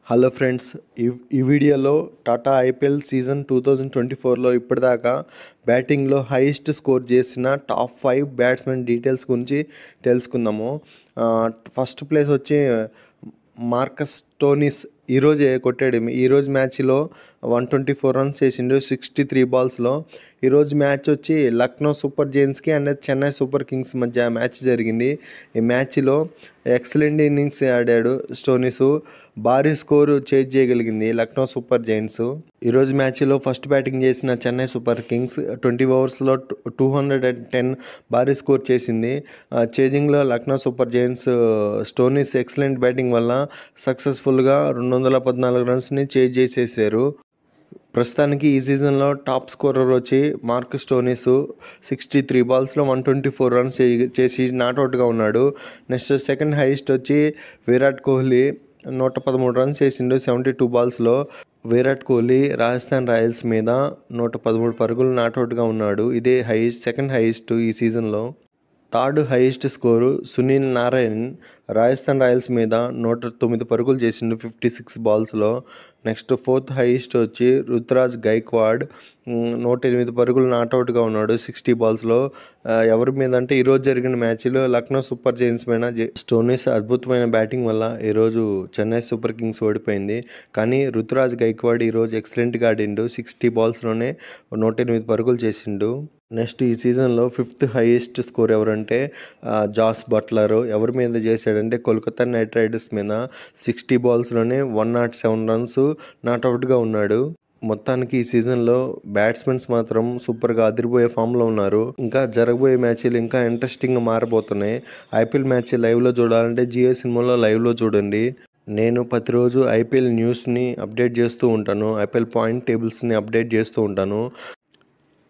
Hello friends, ఈ వీడియోలో Tata IPL season 2024లో ఇప్పటిదాకా బ్యాటింగ్లో హైయెస్ట్ స్కోర్ చేసిన టాప్ 5 బ్యాట్స్మెన్ డీటెయిల్స్ గురించి తెలుసుకుందాము. ఫస్ట్ ప్లేస్ వచ్చి మార్కస్ స్టోయినిస్ ఈరోజే కొట్టాడు. ఈరోజు మ్యాచ్లో 124 రన్స్ చేసిండు 63 బాల్స్లో. ఈరోజు మ్యాచ్ వచ్చి లక్నో సూపర్ జైంట్స్కి అండ్ చెన్నై సూపర్ కింగ్స్ మధ్య మ్యాచ్ జరిగింది. ఈ మ్యాచ్లో ఎక్సలెంట్ ఇన్నింగ్స్ ఆడాడు స్టోయినిస్. భారీ స్కోరు చేజ్ చేయగలిగింది లక్నో సూపర్ జైంట్స్. ఈరోజు మ్యాచ్లో ఫస్ట్ బ్యాటింగ్ చేసిన చెన్నై సూపర్ కింగ్స్ 20 ఓవర్స్లో 210 భారీ స్కోర్ చేసింది. చేజింగ్లో Lucknow super giants Stoinis excellent batting వల్ల సక్సెస్ఫుల్గా 214 రన్స్ని చేజ్ చేసేసారు. ప్రస్తుతానికి ఈ సీజన్లో టాప్ స్కోరర్ వచ్చి మార్కస్ స్టోయినిస్ 63 బాల్స్లో 124 రన్స్ చేసి నాట్అవుట్గా ఉన్నాడు. నెక్స్ట్ సెకండ్ హైయెస్ట్ వచ్చి విరాట్ కోహ్లీ 113 రన్స్ చేసిండు 72 బాల్స్లో. విరాట్ కోహ్లీ రాజస్థాన్ రాయల్స్ మీద 113 పరుగులు నాట్అవుట్గా ఉన్నాడు. ఇదే సెకండ్ హైయెస్ట్ ఈ సీజన్లో. Third highest score Sunil Narayan Rajasthan Royals మీద 109 పరుగులు చేసిండు 56 బాల్స్లో. నెక్స్ట్ ఫోర్త్ హైయెస్ట్ వచ్చి రుతురాజ్ గైక్వాడ్ 108 పరుగులు నాట్అవుట్గా ఉన్నాడు 60 బాల్స్లో. ఎవరి మీద అంటే ఈరోజు జరిగిన మ్యాచ్లో లక్నో సూపర్ జైంట్స్ మీద స్టోయినిస్ అద్భుతమైన బ్యాటింగ్ వల్ల ఈరోజు చెన్నై సూపర్ కింగ్స్ ఓడిపోయింది. కానీ రుతురాజ్ గైక్వాడ్ ఈరోజు ఎక్సలెంట్గా ఆడిండు. 60 బాల్స్లోనే 108 పరుగులు చేసిండు. నెక్స్ట్ ఈ సీజన్లో ఫిఫ్త్ హైయెస్ట్ స్కోర్ ఎవరంటే జాస్ బట్లర్. ఎవరి మీద చేశాడంటే కోల్కతా నైట్ రైడర్స్ మీద 60 బాల్స్లోనే 107 రన్స్ నాట్అవుట్గా ఉన్నాడు. మొత్తానికి ఈ సీజన్లో బ్యాట్స్మెన్స్ మాత్రం సూపర్గా అదిరిపోయే ఫామ్లో ఉన్నారు. ఇంకా జరగబోయే మ్యాచ్లు ఇంకా ఇంట్రెస్టింగ్గా మారబోతున్నాయి. ఐపీఎల్ మ్యాచ్ లైవ్లో చూడాలంటే జియో సినిమాలో లైవ్లో చూడండి. నేను ప్రతిరోజు ఐపీఎల్ న్యూస్ని అప్డేట్ చేస్తూ ఉంటాను. ఐపీఎల్ పాయింట్ టేబుల్స్ని అప్డేట్ చేస్తూ ఉంటాను.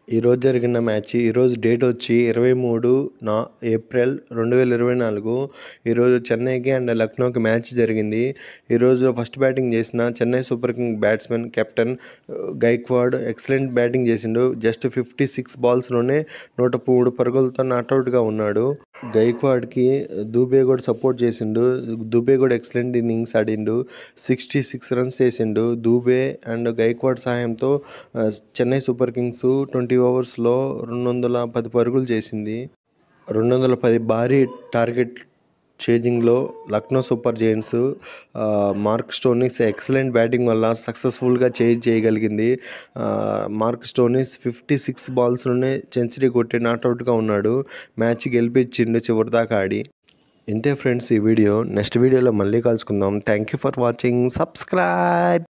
ఈరోజు జరిగిన మ్యాచ్, ఈరోజు డేట్ వచ్చి 23 ఏప్రిల్ 2024. ఈరోజు చెన్నైకి అండ్ లక్నోకి మ్యాచ్ జరిగింది. ఈరోజు ఫస్ట్ బ్యాటింగ్ చేసిన Chennai super king batsmen captain Gaikwad excellent batting చేసిండు. జస్ట్ 56 బాల్స్లోనే 103 పరుగులతో నాట్అవుట్గా ఉన్నాడు. గైక్వాడ్కి దూబే కూడా సపోర్ట్ చేసిండు. దూబే కూడా ఎక్సలెంట్ ఇన్నింగ్స్ ఆడిండు. 66 రన్స్ చేసిండు. దూబే అండ్ గైక్వాడ్ సహాయంతో చెన్నై సూపర్ కింగ్స్ 20 ఓవర్స్లో 210 పరుగులు చేసింది. 210 భారీ టార్గెట్ చేజింగ్లో Lucknow super giants Mark Stoinis excellent batting వల్ల సక్సెస్ఫుల్గా చేజ్ చేయగలిగింది. మార్క్ స్టోయినిస్ 56 బాల్స్లోనే సెంచరీ కొట్టి నాట్అవుట్గా ఉన్నాడు. మ్యాచ్ గెలిపించిండు చివరిదాకా ఆడి. ఇంతే ఫ్రెండ్స్ ఈ వీడియో. నెక్స్ట్ వీడియోలో మళ్ళీ కలుసుకుందాం. Thank you for watching. Subscribe.